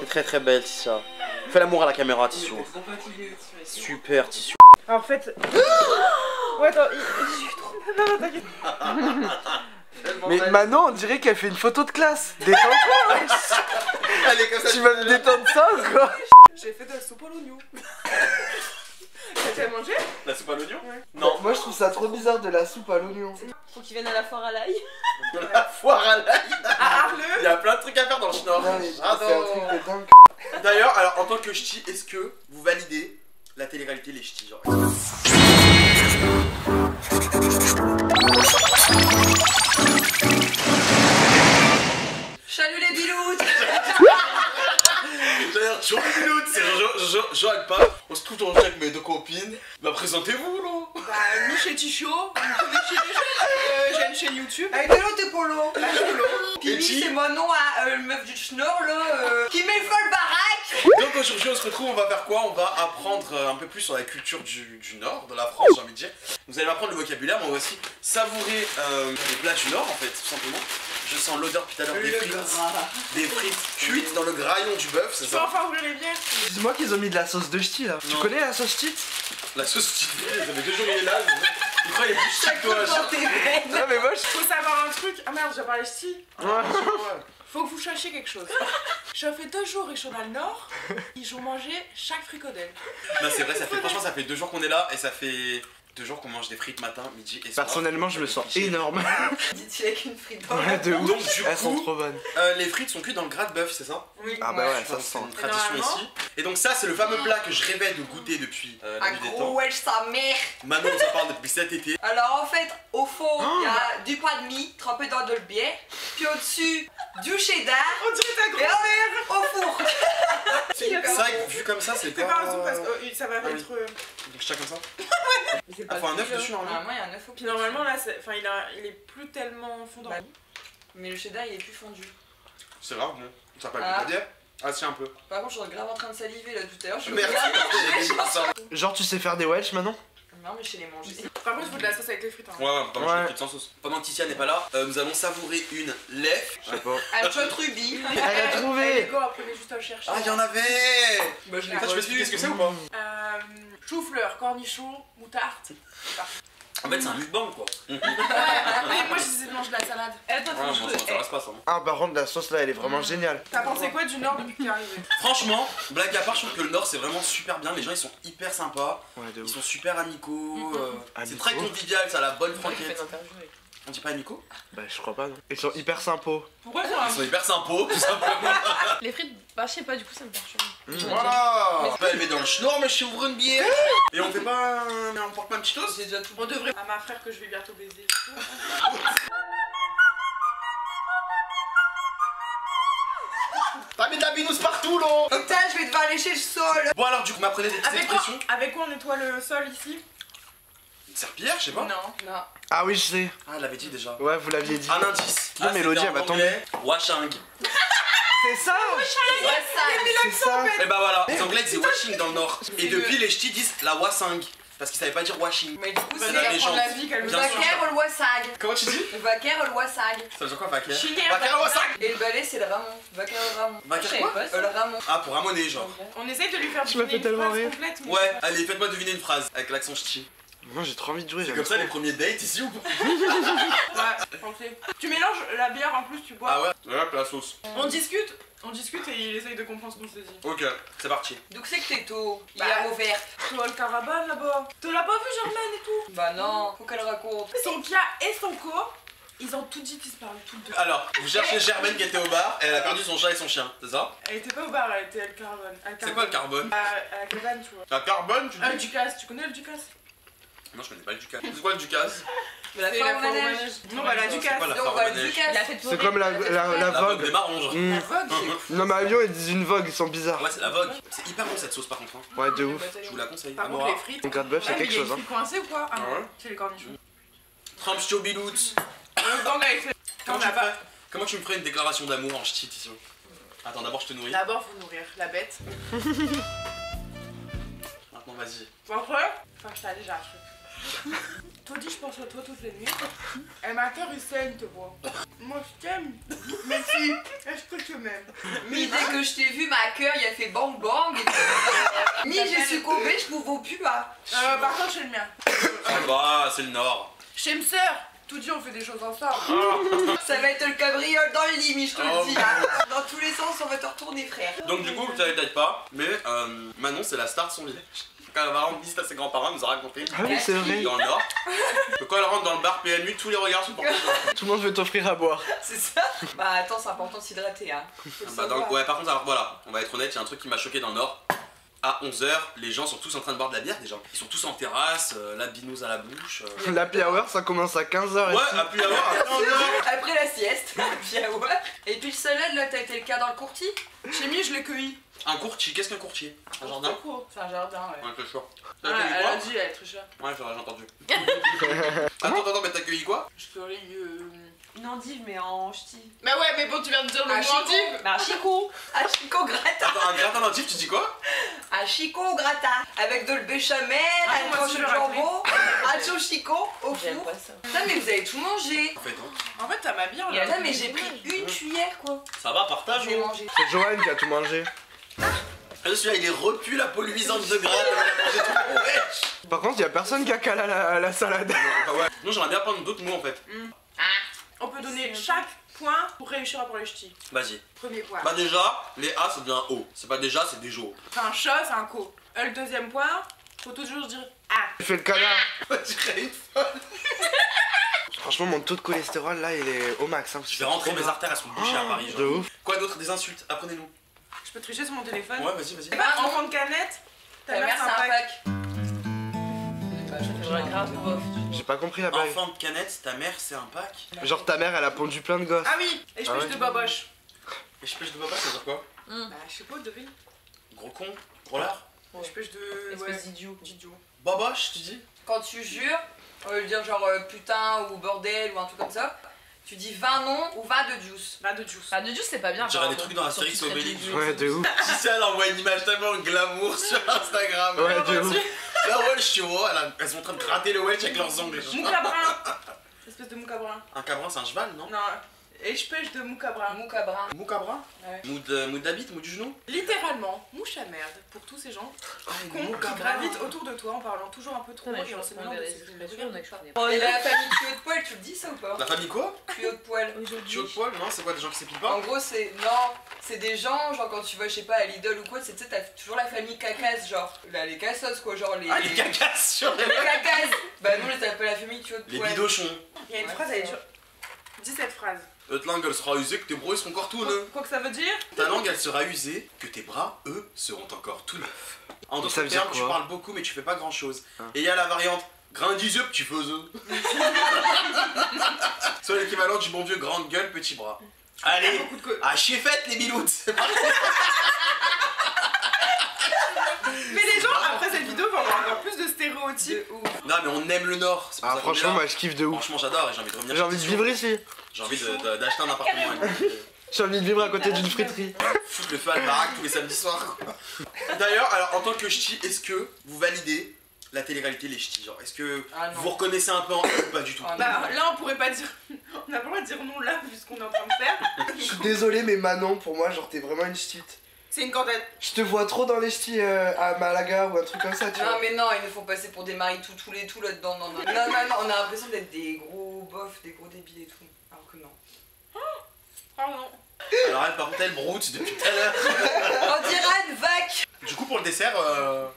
très très belle, Tissia. Fais l'amour à la caméra, Tissu. Super, Tissu. En fait... Ouais, attends, je suis trop malade, t'inquiète. Mais Manon, on dirait qu'elle fait une photo de classe. Détends-toi. Elle est comme ça. Tu vas me détendre ça ou quoi? J'ai fait de la soupe à l'oignon. T'as déjà mangé? La soupe à l'oignon? Ouais. Non. Moi je trouve ça trop bizarre de la soupe à l'oignon. Faut qu'ils viennent à la foire à l'ail. La foire à l'ail. À Arleux. Il y a plein de trucs à faire dans le Schnorr. Non, mais c'est un truc de dingue. D'ailleurs, alors en tant que ch'ti, est-ce que vous validez la télé-réalité les ch'tis genre? Salut les biloutes. D'ailleurs, Joe Bilout, c'est Joël pas. On se trouve dans le avec mes deux copines. Bah présentez-vous là. Bah, nous chez Ticho, vous connaissez déjà. J'ai une chaîne YouTube. Avec de l'eau t'es polo. Et Pimi qui c'est mon nom à le meuf du Schnorr là. Qui met le folle baraque. Donc aujourd'hui on se retrouve, on va faire quoi? On va apprendre un peu plus sur la culture du Nord, de la France j'ai envie de dire. Vous allez m'apprendre le vocabulaire, mais on va aussi savourer les plats du Nord en fait, tout simplement. Je sens l'odeur depuis tout à l'heure des frites cuites dans le graillon du bœuf, c'est Tu peux ça? enfin ouvrir les bières? Dis-moi qu'ils ont mis de la sauce de ch'ti là. Tu connais la sauce ch'ti? La sauce ch'ti, ça fait 2 jours il est là, il croit qu'il est plus ch'ti que toi. Non mais moi je... Faut savoir un truc. Ah merde, j'ai parlé ch'ti. Faut que vous sachiez quelque chose. Je fais 2 jours et je suis dans le Nord. Ils ont mangé chaque fricodelle. Non c'est vrai, franchement ça fait 2 jours qu'on est là et ça fait 2 jours qu'on mange des frites matin, midi et soir. Personnellement je me sens énorme. Dit-il avec une frite dans Ouais de ouf. Donc du Elles sont coup, trop bonnes. les frites sont cuites dans le gras de bœuf, c'est ça? Oui. Ah bah ouais, Je ça pense se que c'est sent. une tradition normalement- ici. Et donc ça c'est le fameux plat que je rêvais de goûter depuis la Un nuit des gros temps. wesh sa mère. Manon nous en parle depuis cet été. Alors en fait, au fond, il y a du pain de mie trempé dans de le bière. Puis au-dessus, du cheddar. On dirait ta Et grand-mère. au four. C'est vrai que vu comme ça c'est C'est pas un zoom parce que ça va Ah oui. être... Donc je tiens comme ça. C'est Ah, faut un œuf dessus normalement. Normalement, il y a un œuf au Puis normalement là, enfin il est plus tellement fondant. Bah, mais le cheddar il est plus fondu. C'est rare, bon. Ça s'appelle Ah. pas dire. Ah si un peu. Par contre, je suis grave en train de saliver là tout à l'heure. Je Merci. Genre tu sais faire des Welsh maintenant? Non, mais je sais les manger. Par contre, il faut de la sauce avec les frites. Hein. Ouais, pendant Ouais. que sans sauce. Pendant que Titia n'est pas là, nous allons savourer une lèvre. Je sais pas. Un shot rubis. Elle a Allez, trouvé. go, apprenez juste à le chercher. Ah, il y en avait. Bah, je l'ai Ça, pas tu peux expliquer ce que c'est ou pas? Chou-fleur, cornichon, moutarde. En fait, c'est un mukbang quoi. Mais moi, j'essaie de manger de la salade. Attends, Ouais, moi, ça m'intéresse pas ça. Ah par contre la sauce là elle est vraiment géniale. T'as pensé quoi du Nord depuis que t'es arrivé? Franchement, blague à part, je trouve que le Nord c'est vraiment super bien. Les gens ils sont hyper sympas. Ouais de Ils ouf. sont super amicaux. C'est Amicaux. très convivial, ça a la bonne franquette. On dit pas amicaux? Bah je crois pas non. Ils sont hyper sympas. Pourquoi Ils sont hyper sympas, tout simplement. Les frites, bah je sais pas, du coup ça me perturbe. Voilà. On peut aller dans le Schnorr, mais je ouvre une bière. Et on fait pas. On porte pas un petit toast? C'est déjà tout. On devrait. À ma frère que je vais bientôt baiser. T'as mis de la binousse partout là. Putain, je vais devoir lécher le sol. Bon alors du coup, m'apprenez des petites expressions. Avec quoi on nettoie le sol ici? Une serpillière, je sais pas. Non. Non. Ah oui je sais. Ah, elle l'avait dit déjà. Ouais vous l'aviez dit. Un indice. Non, Mélodie, elle va tomber. Washing. C'est ça. C'est ça. Et bah voilà, les anglais disaient washing dans le nord. Et depuis les ch'tis disent la wasing. Parce qu'ils savaient pas dire washing. Mais du coup, Bah, c'est la la légende. légende. La vie qu'elle le nous Bien a sûr. vaquer ou le wassag. Comment tu dis? Le vaquer ou le wassag. Ça veut dire quoi, vaquer? Chiner, Vaquer ou wasag? Et le balai, c'est le ramon. Vaquer ou le ramon. Vaquer Je savais quoi? pas, c'est le ramon. Ah, pour ramoner, genre. On essaye de lui faire Tu m'as fait deviner une tellement phrase rire. complète. mais- Ouais, allez, faites-moi deviner une phrase avec l'accent ch'ti. Moi j'ai trop envie de jouer. C'est j'aime comme ça trop. les premiers dates ici ou pas? Ouais, ok. Tu mélanges la bière en plus, tu bois. Ah ouais? Ouais, la sauce. On discute et il essaye de comprendre ce qu'on se dit. Ok, c'est parti. Donc c'est que t'es tôt. Bah. Hier ouverte. Toi, le caravane là-bas. Tu l'as pas vu, Germaine et tout? Bah non, faut qu'elle raconte. Son Kia et son co, ils ont tout dit qu'ils se parlaient tous deux. Alors, vous cherchez Germaine qui était au bar et elle a perdu son chat et son chien, c'est ça? Elle était pas au bar, elle était à le caravane. C'est quoi le carbone? À la cabane, tu vois. La carbone, tu dis? Le Ducasse, tu connais le Ducasse? Non, je connais pas le Ducasse. C'est quoi le Ducasse? Mais la C'est femme la au fois au manège. manège. Non, bah la C'est Ducasse. quoi la Donc forme on va manège? Ducasse. La fête C'est comme la La vogue des vogue. marrons, genre. Mm. La vogue, c'est Non mais à Lyon ils disent une vogue, ils sont bizarres. Ouais, c'est la vogue. C'est hyper bon cette sauce par contre. Hein. Ouais de ouf. Je vous la conseille. Par contre, Amora. les frites. Ton garde-bœuf c'est Ouais, mais quelque il y a chose une hein. frite coincée ou quoi? Ah Ah non, ouais. c'est les cornichons. Trampstio Bilout. Donc avec les... Comment tu me ferais une déclaration d'amour en ch'ti ici? Attends, d'abord je te nourris. D'abord, faut nourrir la bête. Maintenant, vas-y. Après, enfin, je t'ai déjà un truc. Todi, je pense à toi toutes les nuits. Et ma cœur, il saigne, te vois. Moi, je t'aime. Mais si, est-ce que tu m'aimes? Mais dès que je t'ai vu, ma cœur, il a fait bang bang. Et j'ai succombé, je pouvais plus pas. Par contre, chez le mien. Ah bah, c'est le Nord. Chez ma sœur. Tout dit, on fait des choses ensemble. Ça va être le cabriole dans le lit, mais je te Oh. le dis. Hein. Dans tous les sens, on va te retourner, frère. Donc du coup, vous savez peut-être pas, mais Manon c'est la star de son village. Quand elle va rendre visite à ses grands-parents, elle nous a raconté Ah oui, c'est vrai. dans le Nord que quand elle rentre dans le bar PMU, tous les regards sont portés sur elle. Tout le monde veut t'offrir à boire. C'est ça. Bah attends, c'est important de s'hydrater, hein. Faut le Bah, savoir. ouais, par contre, alors voilà, on va être honnête, il y a un truc qui m'a choqué dans le Nord. À 11h, les gens sont tous en train de boire de la bière déjà. Ils sont tous en terrasse, la binouse à la bouche. L'happy hour, ça commence à 15h Ouais, à plus avoir. Après la sieste, puis ouais. Et puis le salade, là, t'as été le cas dans le courtis? Chez moi, je l'ai cueilli. Un courtier, qu'est-ce qu'un courtier? Un jardin? C'est un jardin, ouais. Ouais, c'est chaud. Ah, T'as accueilli elle a quoi? dit, elle est très chère. Ouais, j'ai entendu. Attends, mais t'as accueilli quoi? Je peux aller Une endive, mais en ch'ti. Mais ouais, mais bon, tu viens de dire le Un mot chicot. endive. Bah, un chicot. Un chicot gratin. Attends, un gratin d'endive, tu dis quoi? Un chicot au gratin. Avec de le béchamel, Ah, une moi tranche aussi, de je l'aurais jambon, un chaud chicot au four. ça. Putain, mais vous avez tout mangé. En fait, hein. En fait, ça m'a bien là. Putain, mais j'ai pris une cuillère, quoi. Ça va, partage J'ai mangé. C'est Johan qui a tout mangé. Celui-là, il est repu la peau luisante de gratte. Elle a mangé tout. Wesh. Par contre, y a personne qui a calé à la salade. Ah ouais. Non, j'aimerais bien prendre d'autres mots en fait. On peut donner chaque point pour réussir à pour les ch'tis. Vas-y. Premier point. Bah déjà, les A ça devient un O. C'est pas déjà, c'est des jours. C'est un chat, c'est un co. Le deuxième point, faut toujours dire ah. Tu fais le canard. On dirait une folle. Franchement, mon taux de cholestérol là, il est au max. Hein, Je vais rentrer, mes artères elles sont bouchées à Paris. de Genre. ouf. Quoi d'autre? Des insultes? Apprenez-nous. Je peux tricher sur mon téléphone. Ouais, vas-y, vas-y. Eh ben, enfant de canette, ta mère c'est un pack. Grave, bof. J'ai pas compris la blague. Enfant de canette, ta mère c'est un pack. Genre ta mère, elle a pondu plein de gosses. Ah oui, et je Ah pêche ouais. de baboche. Et je pêche de papa, ça veut dire quoi? Bah, je sais pas, devine. Gros con? Drôlard? Je pêche de. Espèce d'idiot. d'idiot. Baboche, tu dis? Quand tu jures, on veut dire genre putain ou bordel ou un truc comme ça. Tu dis 20 noms ou 20 de juice. Bah, de juice. Ah, de juice, c'est pas bien. On dirait des apparemment. trucs dans Astérix Surtout et Obélix. traiter Ouais, de ouf. Si ça, elle envoie une image tellement glamour sur Instagram. Ouais, de ouf. La wesh, tu vois, elles sont en train de gratter le wesh avec leurs ongles. Moucabrin. Espèce de moucabrin. Un cabrin, c'est un cheval, non? Non. Et je pêche de moucabrin. Moucabrin. Mou cabrin? Ouais. Mou d'habit, mou du genou? Littéralement, mouche à merde pour tous ces gens cons qui gravitent autour de toi en parlant toujours un peu trop et en se mêlant de ces Et la famille tuyau de poil, tu le dis ça ou pas? La famille quoi? Tuyau de poil. Tuyau de poil? Non, c'est quoi, des gens qui s'épilent En pas? gros, c'est. Non, c'est des gens, genre quand tu vas, je sais pas, à Lidl ou quoi, c'est, tu sais, t'as toujours la famille cacasse, genre. Là, les cassos, quoi, genre les. Ah, les cacasses sur les Les cacasses. Bah, nous, on les appelle la famille tuyau de Les poil. bidochons. Il y a une Ouais, phrase, c'est elle est ça. dure. Dis cette phrase. Notre langue, elle sera usée, que tes bras, ils seront encore tout neufs. Quoi que ça veut dire? Ta langue, elle sera usée, que tes bras, eux, seront encore tout neufs. En Ça d'autres veut dire termes, tu quoi? parles beaucoup, mais tu fais pas grand chose. Ah. Et il y a la variante grain d'iseux, petit faiseux. Soit l'équivalent du bon vieux grande gueule, petit bras. Allez, Beaucoup de co- à chier fête les biloutes. Mais les gens, après cette vidéo, vont avoir encore plus de stéréotypes. De ouf. Non, mais on aime le Nord. C'est pour Ah, ça qu'on est franchement, là. moi je kiffe de ouf. Franchement, j'adore et j'ai envie de revenir. J'ai envie de vivre ici. J'ai envie d'acheter un appartement. J'ai envie de vivre à côté d'une friterie. Foutre le feu à la baraque tous les samedis soirs. quoi. D'ailleurs, alors en tant que ch'ti, est-ce que vous validez la télé-réalité les ch'tis? Genre, est-ce que Ah non. vous reconnaissez un peu en eux ou pas du tout? Ah, Bah là, on pourrait pas dire. On a pas le droit de dire non là, vu ce qu'on est en train de faire. Je suis désolé, mais Manon, pour moi, genre t'es vraiment une ch'tite. C'est une cantette. Je te vois trop dans les ch'tis à Malaga ou un truc comme ça, tu Non vois. mais non, ils nous font passer pour des maris tous les tout là-dedans, non, non, non, non, non, on a l'impression d'être des gros bofs, des gros débiles et tout, alors que non. Pardon. Alors elle, par contre, elle broute depuis tout à l'heure. On dirait une vac. Du coup, pour le dessert,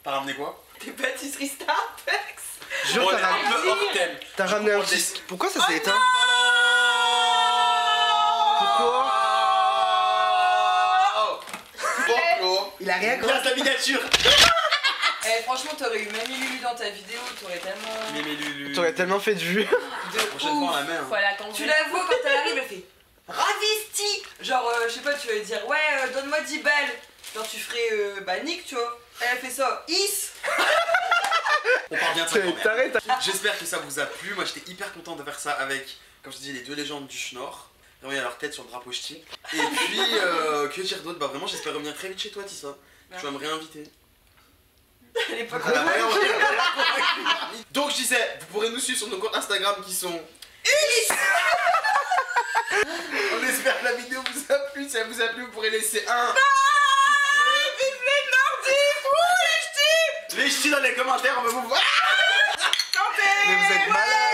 t'as ramené quoi? Des pâtisseries Starbucks. Jure, On est t'as un peu hors thème. t'as ramené un Pour le petit. Pourquoi ça s'est éteint? Pourquoi? Pourquoi? Il a rien Regarde la miniature. Eh franchement t'aurais eu Mamie Lulu dans ta vidéo, t'aurais tellement... Mais Lulu. T'aurais tellement fait de vues. De La prochaine fois, on ouf. la met. Hein. Faut aller attendre. Tu la vois quand elle arrive, elle fait Ravisti. Genre je sais pas, tu vas lui dire ouais donne-moi 10 balles. Genre tu ferais bah Nick tu vois. Elle fait ça, Is. On part bien de ça quand même. T'arrêtes. J'espère que ça vous a plu. Moi, j'étais hyper content de faire ça avec, comme je te dis, les deux légendes du Schnorr. Vraiment, il y a leur tête sur le drapeau ch'ti. Et puis, que dire d'autre? Bah, vraiment, j'espère revenir très vite chez toi, Tissa. Tu vas me réinviter. Elle est pas Elle a convaincue. rien compris. Donc je disais, vous pourrez nous suivre sur nos comptes Instagram qui sont... On espère que la vidéo vous a plu. Si elle vous a plu, vous pourrez laisser un... Vive les Nordiques. Ouh, les ch'tis. Les ch'tis dans les commentaires, on va vous voir. Mais vous êtes malades.